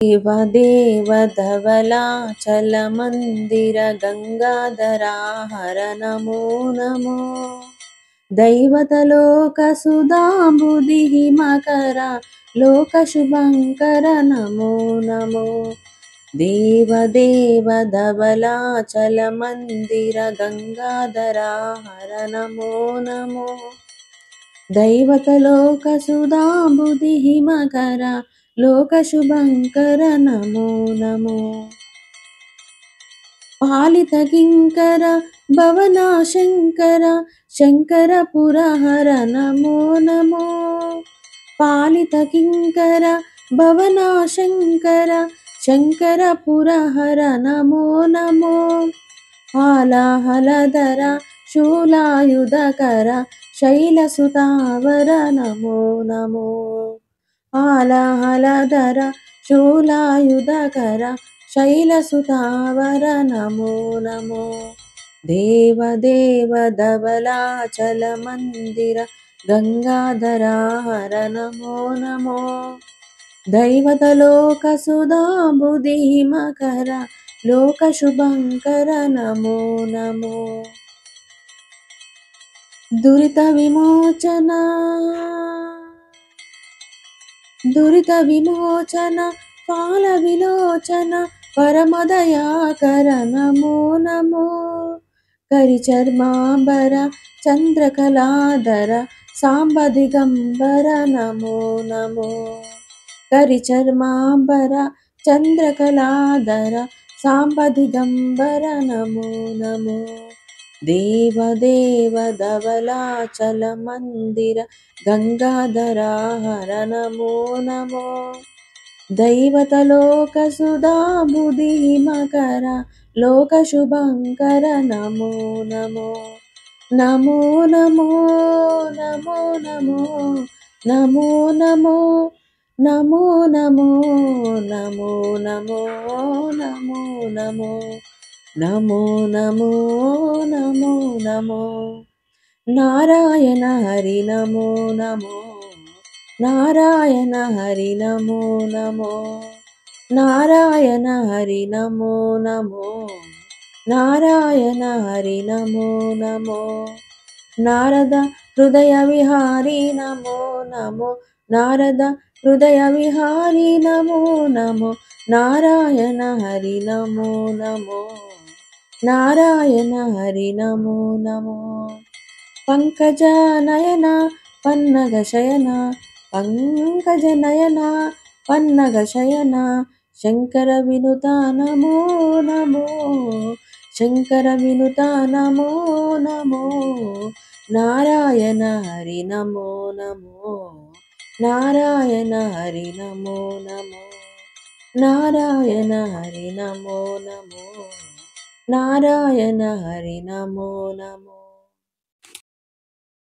देवदेव धवलाचलमन्दिर गंगाधरा हर नमो नमो। दैवतलोकसुधाम्बुधिः मकर लोकशुभङ्कर नमो नमो। देवदेव धवलाचलमन्दिर गंगाधरा हर नमो नमो। दैवतलोकसुधाम्बुधिः मकर लोकशुभङ्कर नमो नमो। पालितकिङ्कर भवनाशङ्कर शङ्करपुरहर नमो नमो। पालितकिङ्कर भवनाशङ्कर शङ्करपुरहर नमो नमो। हालाहलधर शूलायुधकर शैलसुतावर नमो नमो। हालाहलधर शूलायुधकर शैलसुतावर नमो नमो। देवदेव धवलाचलमन्दिर गंगाधरा हर नमो नमो। दैवतलोकसुधाम्बुधिः मकर लोकशुभङ्कर नमो नमो। दुरितविमोचन फालविलोचन परमदयाकर नमो नमो। करिचर्मांबर चन्द्रकलाधर सांब दिगंबर नमो नमो। करिचर्मांबर चन्द्रकलाधर सांब दिगंबर नमो नमो। देवदेव धवलाचलमन्दिर गंगाधरा हर नमो नमो। दैवतलोकसुधाम्बुधिः मकर लोकशुभङ्कर नमो नमो। नमो नमो नमो नमो नमो नमो नमो नमो नमो नमो नमो नमो नमो नमो नमो नमो। नारायण हरि नमो नमो। नारायण हरि नमो नमो। नारायण हरि नमो नमो। नारायण हरि नमो नमो। नारद हृदय विहारी नमो नमो। नारद हृदय विहारी नमो नमो। नारायण हरि नमो नमो। नारायण हरि नमो नमो। पंकजनयन पन्नगशयन पंकजनयन पन्नगशयन शंकर विनुता नमो नमो। शंकर विनुता नमो नमो। नारायण हरि नमो नमो। नारायण हरि नमो नमो। नारायण हरि नमो नमो। नारायण हरि नमो नमो।